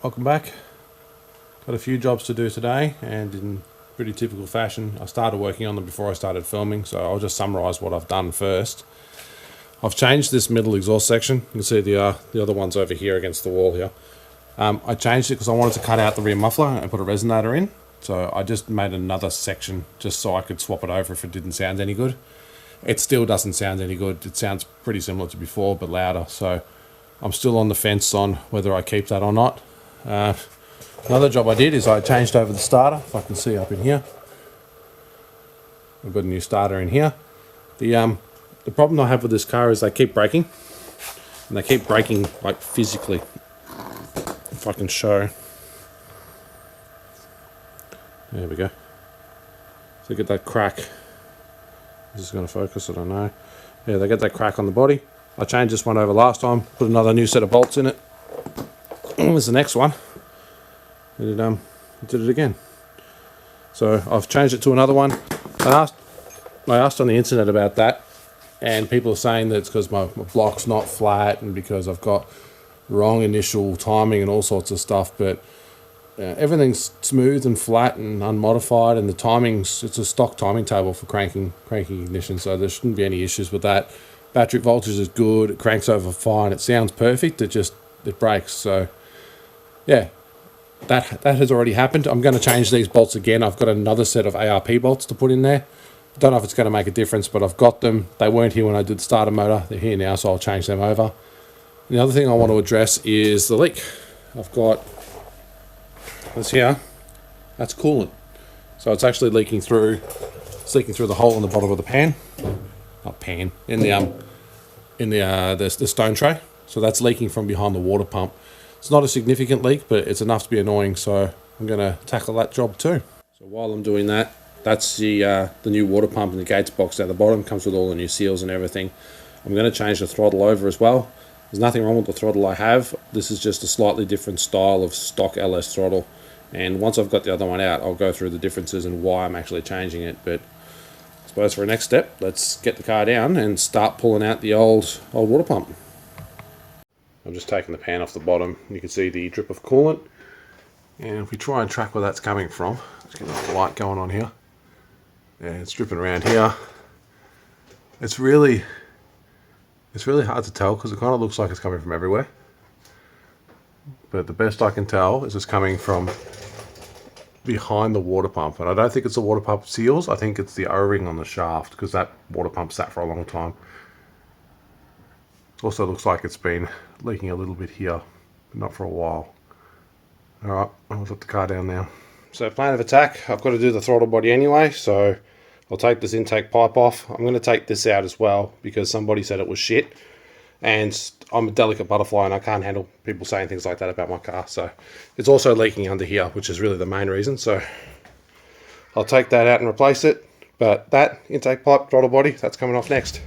Welcome back. Got a few jobs to do today, and in pretty typical fashion, I started working on them before I started filming, so I'll just summarise what I've done first. I've changed this middle exhaust section. You can see the other one's over here against the wall here. I changed it because I wanted to cut out the rear muffler and put a resonator in, so I just made another section just so I could swap it over if it didn't sound any good. It still doesn't sound any good. It sounds pretty similar to before, but louder, so I'm still on the fence on whether I keep that or not. Another job I did is I changed over the starter, if I can see up in here. I've got a new starter in here. The problem I have with this car is they keep breaking, and they keep breaking like physically. If I can show. There we go. So get that crack. This is going to focus, I don't know. Yeah, they get that crack on the body. I changed this one over last time, put another new set of bolts in it. There's the next one. And it did it again. So I've changed it to another one. I asked on the internet about that, and people are saying that it's because my block's not flat and because I've got wrong initial timing and all sorts of stuff, but everything's smooth and flat and unmodified, and the timings, it's a stock timing table for cranking ignition, so there shouldn't be any issues with that. Battery voltage is good, it cranks over fine, it sounds perfect, it breaks. So yeah, that has already happened. I'm going to change these bolts again. I've got another set of ARP bolts to put in there. Don't know if it's going to make a difference, but I've got them. They weren't here when I did the starter motor. They're here now, so I'll change them over. The other thing I want to address is the leak. I've got this here. That's coolant. So it's actually leaking through. It's leaking through the hole in the bottom of the pan. Not pan. In the stone tray. So that's leaking from behind the water pump. It's not a significant leak, but it's enough to be annoying, so I'm going to tackle that job too. So while I'm doing that, that's the new water pump in the gates box down the bottom. Comes with all the new seals and everything. I'm going to change the throttle over as well. There's nothing wrong with the throttle I have. This is just a slightly different style of stock LS throttle. And once I've got the other one out, I'll go through the differences and why I'm actually changing it. But I suppose for a next step, let's get the car down and start pulling out the old water pump. I'm just taking the pan off the bottom. You can see the drip of coolant. And if we try and track where that's coming from, let's get the light going on here. Yeah, it's dripping around here. It's really hard to tell because it kind of looks like it's coming from everywhere. But the best I can tell is it's coming from behind the water pump. And I don't think it's the water pump seals. I think it's the O-ring on the shaft because that water pump sat for a long time. It also looks like it's been leaking a little bit here, but not for a while. Alright, I'll put the car down now. So plan of attack, I've got to do the throttle body anyway, so I'll take this intake pipe off. I'm going to take this out as well because somebody said it was shit. And I'm a delicate butterfly and I can't handle people saying things like that about my car. So it's also leaking under here, which is really the main reason. So I'll take that out and replace it. But that intake pipe, throttle body, that's coming off next.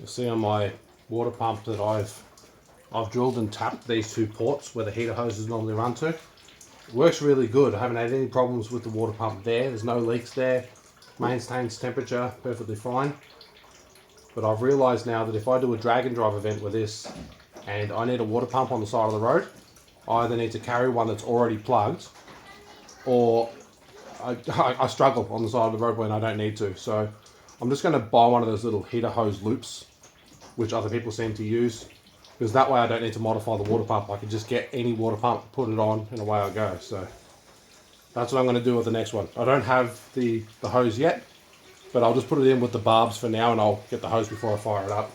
See on my water pump that I've drilled and tapped these two ports where the heater hoses normally run to. It works really good. I haven't had any problems with the water pump there. There's no leaks there. Maintains temperature perfectly fine. But I've realised now that if I do a drag and drive event with this and I need a water pump on the side of the road, I either need to carry one that's already plugged, or I struggle on the side of the road when I don't need to. So I'm just going to buy one of those little heater hose loops, which other people seem to use, because that way I don't need to modify the water pump. I can just get any water pump, put it on, and away I go. So that's what I'm going to do with the next one. I don't have the hose yet, but I'll just put it in with the barbs for now, and I'll get the hose before I fire it up.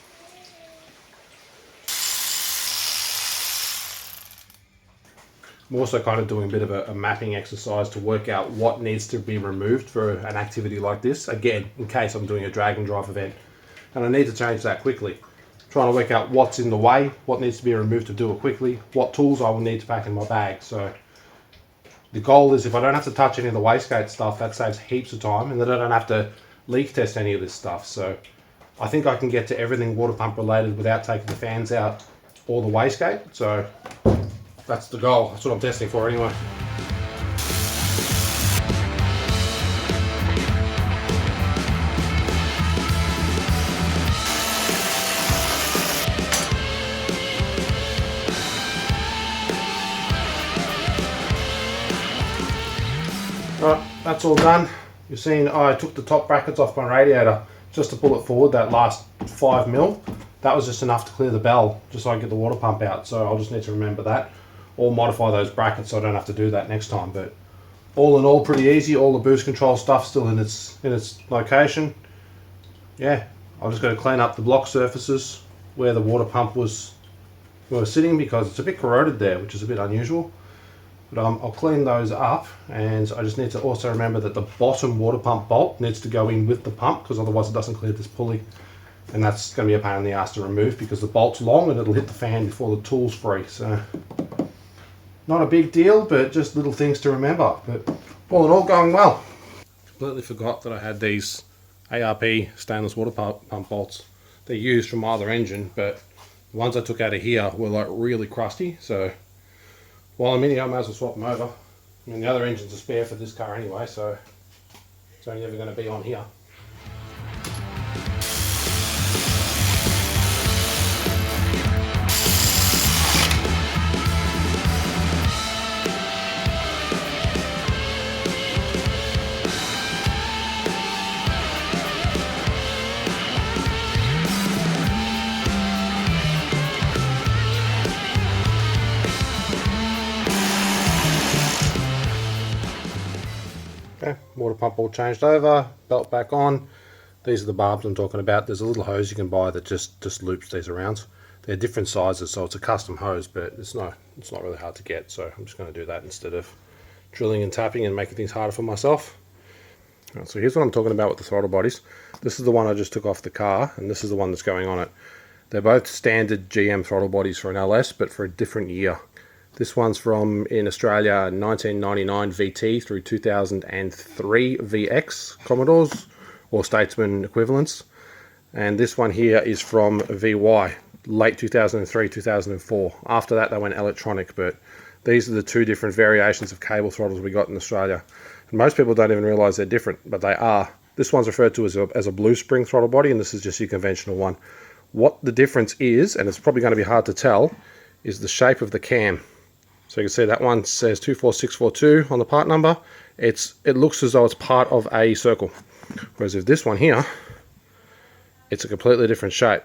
I'm also kind of doing a bit of a mapping exercise to work out what needs to be removed for an activity like this. Again, in case I'm doing a drag and drive event, and I need to change that quickly. Trying to work out what's in the way, what needs to be removed to do it quickly, what tools I will need to pack in my bag. So the goal is, if I don't have to touch any of the wastegate stuff, that saves heaps of time, and then I don't have to leak test any of this stuff. So I think I can get to everything water pump related without taking the fans out or the wastegate. So that's the goal. That's what I'm testing for anyway. Alright, that's all done. You've seen I took the top brackets off my radiator just to pull it forward, that last 5 mil. That was just enough to clear the bell, just so I can get the water pump out. So I'll just need to remember that, or modify those brackets so I don't have to do that next time. But all in all, pretty easy. All the boost control stuff still in its location. Yeah, I've just got to clean up the block surfaces where the water pump was sitting, because it's a bit corroded there, which is a bit unusual. But I'll clean those up, and I just need to also remember that the bottom water pump bolt needs to go in with the pump, because otherwise it doesn't clear this pulley, and that's going to be a pain in the ass to remove because the bolt's long and it'll hit the fan before the tool's free. So not a big deal, but just little things to remember. But all in all, going well. Completely forgot that I had these ARP stainless water pump bolts. They're used from either engine, but the ones I took out of here were like really crusty. So while I'm in here, I might as well swap them over. I mean, the other engine's a spare for this car anyway, so it's only ever going to be on here. Okay, water pump all changed over, belt back on. These are the barbs I'm talking about. There's a little hose you can buy that just loops these around. They're different sizes, so it's a custom hose, but it's not really hard to get. So I'm just going to do that instead of drilling and tapping and making things harder for myself. Right, so here's what I'm talking about with the throttle bodies. This is the one I just took off the car, and this is the one that's going on it. They're both standard GM throttle bodies for an LS, but for a different year. This one's from, in Australia, 1999 VT through 2003 VX Commodores, or Statesman equivalents. And this one here is from VY, late 2003, 2004. After that, they went electronic, but these are the two different variations of cable throttles we got in Australia. And most people don't even realise they're different, but they are. This one's referred to as a blue spring throttle body, and this is just your conventional one. What the difference is, and it's probably going to be hard to tell, is the shape of the cam. So you can see that one says 24642 on the part number. It looks as though it's part of a circle. Whereas if this one here, it's a completely different shape.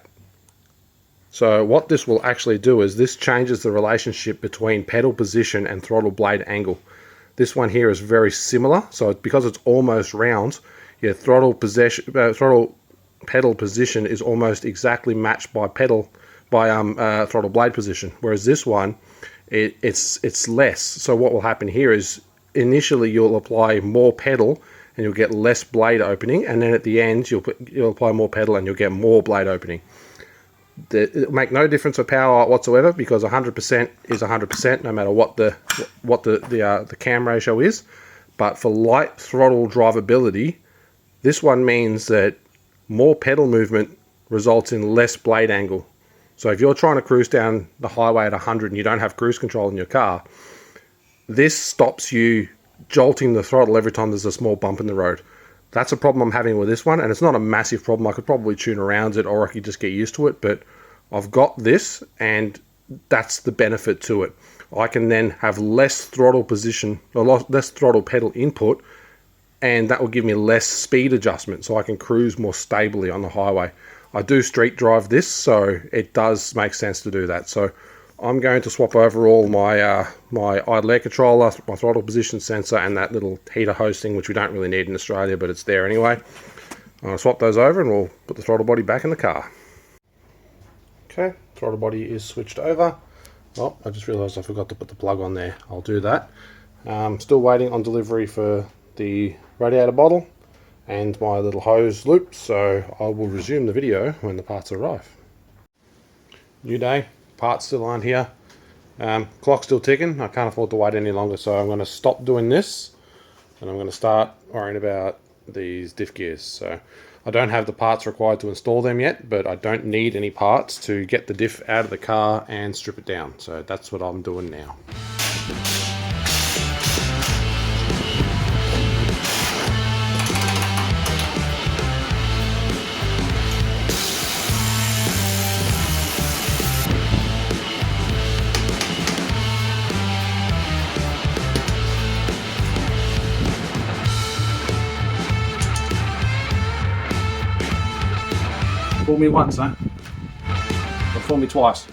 So what this will actually do is this changes the relationship between pedal position and throttle blade angle. This one here is very similar. So because it's almost round, your throttle pedal position is almost exactly matched by throttle blade position. Whereas this one, it's less. So what will happen here is initially you'll apply more pedal and you'll get less blade opening, and then at the end you'll apply more pedal and you'll get more blade opening. It'll make no difference of power whatsoever, because 100% is 100% no matter what the cam ratio is. But for light throttle drivability, this one means that more pedal movement results in less blade angle. So if you're trying to cruise down the highway at 100 and you don't have cruise control in your car, this stops you jolting the throttle every time there's a small bump in the road. That's a problem I'm having with this one, and it's not a massive problem. I could probably tune around it, or I could just get used to it, but I've got this, and that's the benefit to it. I can then have less throttle position, or less throttle pedal input and that will give me less speed adjustment so I can cruise more stably on the highway. I do street drive this, so it does make sense to do that. So I'm going to swap over all my my idle air controller, my throttle position sensor, and that little heater hosting, which we don't really need in Australia, but it's there anyway. I'll swap those over and we'll put the throttle body back in the car. Okay, throttle body is switched over. Oh, I just realised I forgot to put the plug on there. I'll do that. Still waiting on delivery for the radiator bottle and my little hose loop, so I will resume the video when the parts arrive. New day, parts still aren't here. Clock's still ticking. I can't afford to wait any longer, so I'm going to stop doing this and I'm going to start worrying about these diff gears. So I don't have the parts required to install them yet, but I don't need any parts to get the diff out of the car and strip it down. So that's what I'm doing now. Fool me once, huh? Or fool me twice.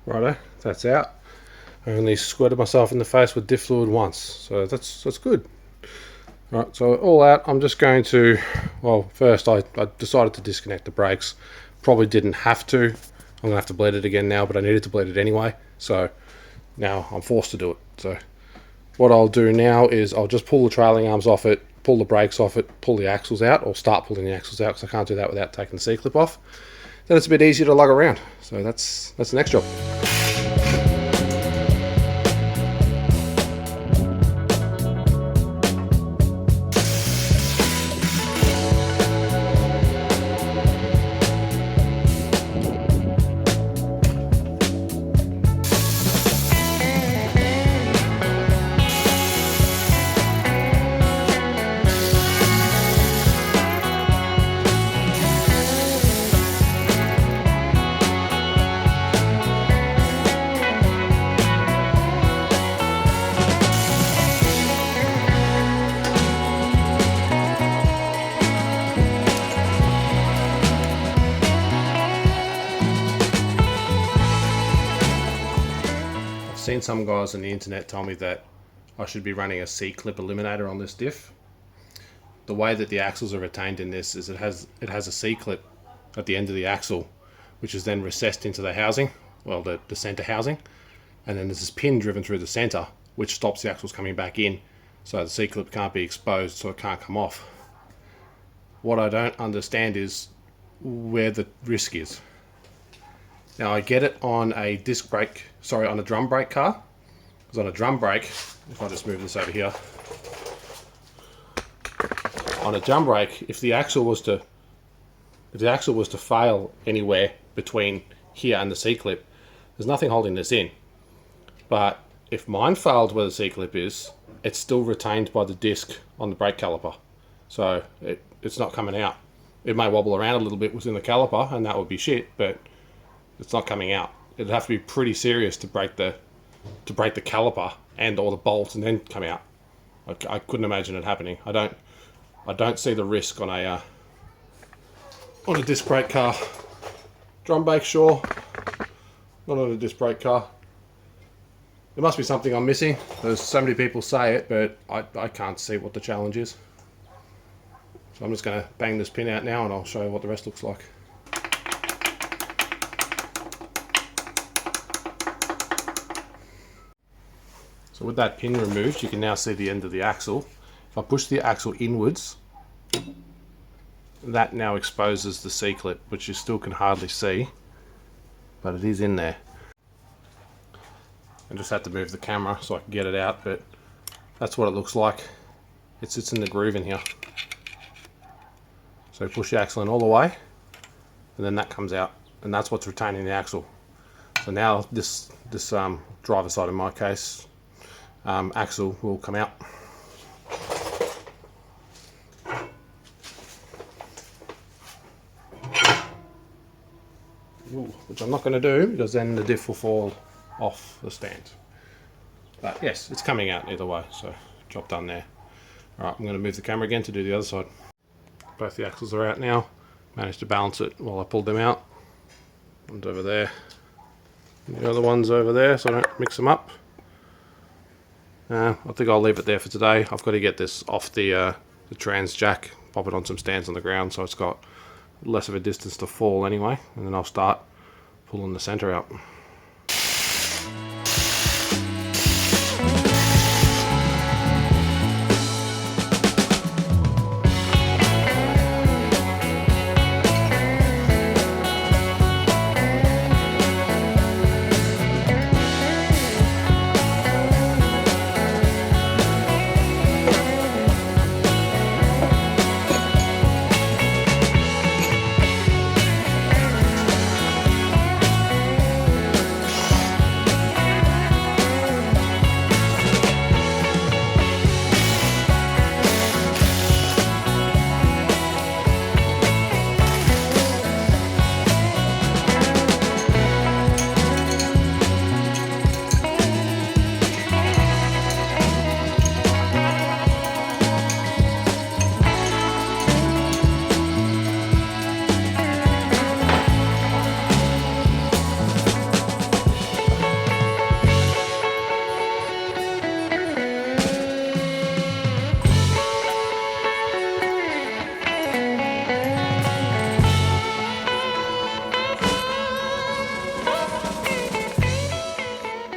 Righto, that's out. I only squirted myself in the face with diff fluid once, so that's good. Right, so all out, I'm just going to, well, first I decided to disconnect the brakes. Probably didn't have to. I'm going to have to bleed it again now, but I needed to bleed it anyway, so now I'm forced to do it. So what I'll do now is I'll just pull the trailing arms off it, pull the brakes off it, pull the axles out, or start pulling the axles out, because I can't do that without taking the C-clip off. Then it's a bit easier to lug around. So that's the next job. Seen some guys on the internet tell me that I should be running a C-clip eliminator on this diff. The way that the axles are retained in this is it has a C-clip at the end of the axle, which is then recessed into the housing, well, the center housing, and then there's this pin driven through the center which stops the axles coming back in, so the C-clip can't be exposed, so it can't come off. What I don't understand is where the risk is. Now I get it on a on a drum brake car, because on a drum brake, if I just move this over here, on a drum brake, if the axle was to fail anywhere between here and the C-clip, there's nothing holding this in. But if mine failed where the C-clip is, it's still retained by the disc on the brake caliper. So it's not coming out. It may wobble around a little bit within the caliper, and that would be shit, but it's not coming out. It'd have to be pretty serious to break the caliper and or the bolt and then come out. I couldn't imagine it happening. I don't see the risk on a disc brake car. Drum brake, sure. Not on a disc brake car. There must be something I'm missing. There's so many people say it, but I can't see what the challenge is. So I'm just going to bang this pin out now and I'll show you what the rest looks like. So with that pin removed, you can now see the end of the axle. If I push the axle inwards, that now exposes the C-clip, which you still can hardly see, but it is in there. I just had to move the camera so I can get it out, but that's what it looks like. It sits in the groove in here. So push the axle in all the way, and then that comes out, and that's what's retaining the axle. So now this driver side, in my case, axle will come out. Ooh, which I'm not going to do because then the diff will fall off the stand. But yes, it's coming out either way, so job done there. Alright, I'm going to move the camera again to do the other side. Both the axles are out now. Managed to balance it while I pulled them out. One's over there. And the other one's over there, so I don't mix them up. I think I'll leave it there for today. I've got to get this off the trans jack, pop it on some stands on the ground so it's got less of a distance to fall anyway, and then I'll start pulling the centre out.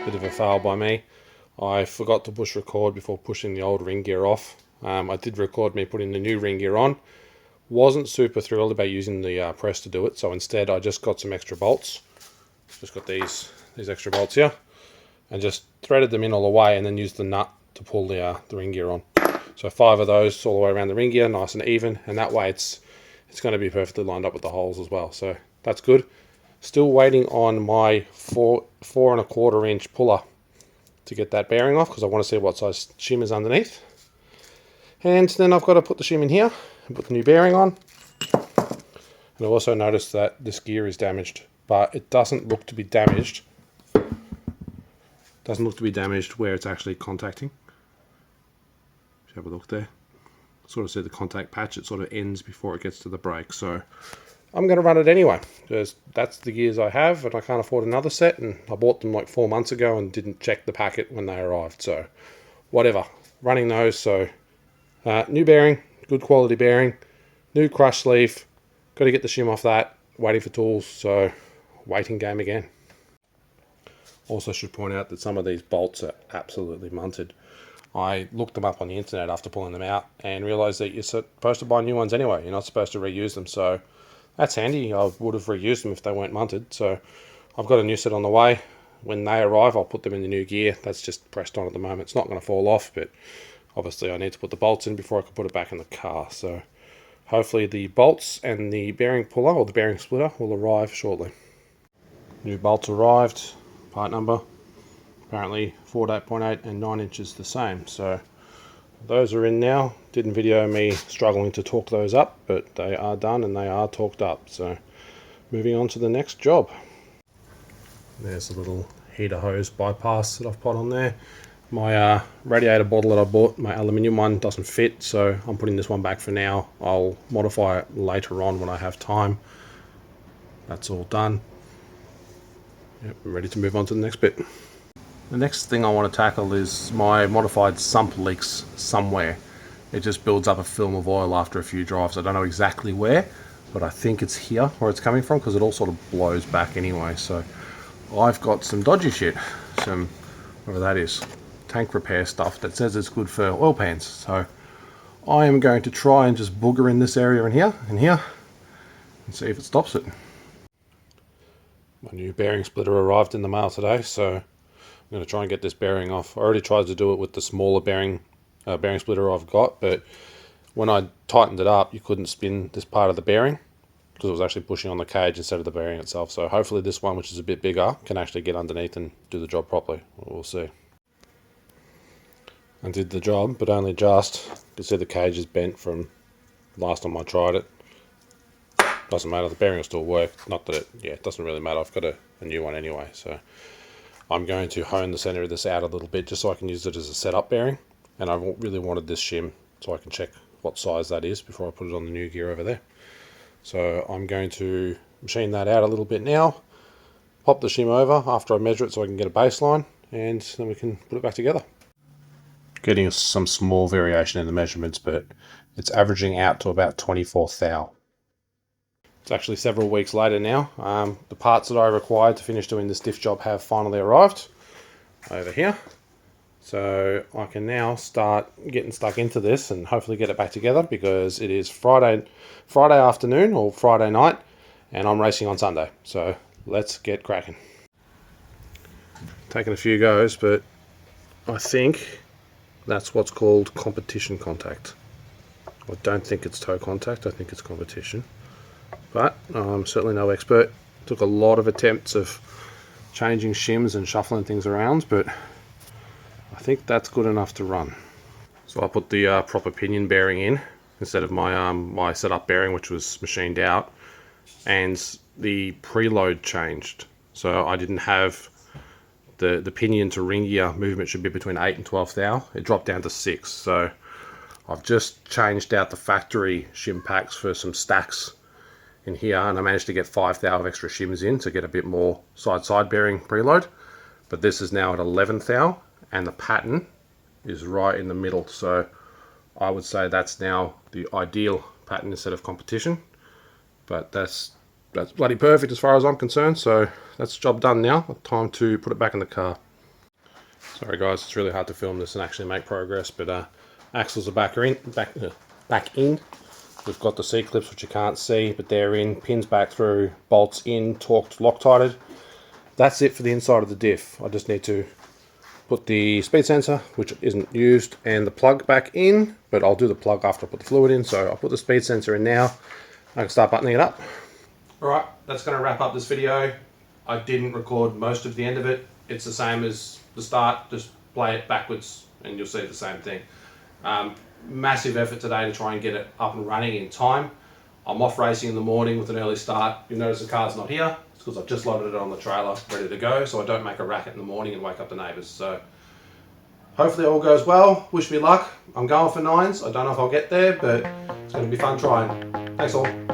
Bit of a fail by me. I forgot to push record before pushing the old ring gear off. I did record me putting the new ring gear on. Wasn't super thrilled about using the press to do it, so instead I just got some extra bolts. Just got these extra bolts here, and just threaded them in all the way, and then used the nut to pull the ring gear on. So 5 of those all the way around the ring gear, nice and even, and that way it's going to be perfectly lined up with the holes as well. So that's good. Still waiting on my 4.25 inch puller to get that bearing off because I want to see what size shim is underneath. And then I've got to put the shim in here and put the new bearing on. And I've also noticed that this gear is damaged, but it doesn't look to be damaged. Doesn't look to be damaged where it's actually contacting. Just have a look there. Sort of see the contact patch. It sort of ends before it gets to the brake. So I'm going to run it anyway, because that's the gears I have and I can't afford another set, and I bought them like 4 months ago and didn't check the packet when they arrived, so whatever, running those. So new bearing, good quality bearing, new crush sleeve, got to get the shim off that, waiting for tools, so waiting game again. Also should point out that some of these bolts are absolutely munted. I looked them up on the internet after pulling them out and realised that you're supposed to buy new ones anyway, you're not supposed to reuse them, so that's handy. I would have reused them if they weren't munted. So I've got a new set on the way. When they arrive, I'll put them in the new gear. That's just pressed on at the moment. It's not going to fall off, but obviously I need to put the bolts in before I can put it back in the car. So hopefully the bolts and the bearing puller or the bearing splitter will arrive shortly. New bolts arrived, part number, Apparently 48.8 and 9 inches the same. So those are in now. Didn't video me struggling to torque those up, but they are done and they are torqued up. So moving on to the next job. There's a little heater hose bypass that I've put on there. My radiator bottle that I bought, my aluminium one, doesn't fit, so I'm putting this one back for now. I'll modify it later on when I have time. That's all done. Yep, I'm ready to move on to the next bit. The next thing I want to tackle is my modified sump leaks somewhere. It just builds up a film of oil after a few drives. I don't know exactly where, but I think it's here where it's coming from because it all sort of blows back anyway. So I've got some dodgy shit, some, whatever that is, tank repair stuff that says it's good for oil pans. So I am going to try and just booger in this area and here, and see if it stops it. My new bearing splitter arrived in the mail today, so I'm going to try and get this bearing off. I already tried to do it with the smaller bearing splitter I've got, but when I tightened it up, you couldn't spin this part of the bearing because it was actually pushing on the cage instead of the bearing itself. So hopefully this one, which is a bit bigger, can actually get underneath and do the job properly. We'll see. I did the job, but only just. You can see the cage is bent from last time I tried it. Doesn't matter, the bearing will still work. Not that it doesn't really matter. I've got a new one anyway. So I'm going to hone the center of this out a little bit just so I can use it as a setup bearing. And I really wanted this shim so I can check what size that is before I put it on the new gear over there. So I'm going to machine that out a little bit now, pop the shim over after I measure it so I can get a baseline, and then we can put it back together. Getting some small variation in the measurements, but it's averaging out to about 24 thou. It's actually several weeks later now. The parts that I required to finish doing this diff job have finally arrived over here. So I can now start getting stuck into this and hopefully get it back together, because it is Friday afternoon or Friday night and I'm racing on Sunday. So let's get cracking. Taking a few goes, but I think that's what's called competition contact. I don't think it's toe contact, I think it's competition. But I'm certainly no expert. Took a lot of attempts of changing shims and shuffling things around, but I think that's good enough to run. So I put the proper pinion bearing in instead of my my setup bearing, which was machined out, and the preload changed. So I didn't have the pinion to ring gear movement should be between 8 and 12 thou. It dropped down to 6. So I've just changed out the factory shim packs for some stacks in here, and I managed to get 5 thou of extra shims in to get a bit more side bearing preload. But this is now at 11 thou. And the pattern is right in the middle, so I would say that's now the ideal pattern instead of competition. But that's bloody perfect as far as I'm concerned. So that's the job done now. Time to put it back in the car. Sorry guys, it's really hard to film this and actually make progress, but axles are back in. We've got the C-clips, which you can't see, but they're in. Pins back through, bolts in, torqued, Loctited. That's it for the inside of the diff. I just need to put the speed sensor, which isn't used, and the plug back in, but I'll do the plug after I put the fluid in. So I'll put the speed sensor in now. I can start buttoning it up. Alright, that's going to wrap up this video. I didn't record most of the end of it. It's the same as the start, just play it backwards and you'll see the same thing. Massive effort today to try and get it up and running in time. I'm off racing in the morning with an early start. You'll notice the car's not here. It's because I've just loaded it on the trailer, ready to go, so I don't make a racket in the morning and wake up the neighbours. So hopefully all goes well. Wish me luck. I'm going for 9's. I don't know if I'll get there, but it's going to be fun trying. Thanks all.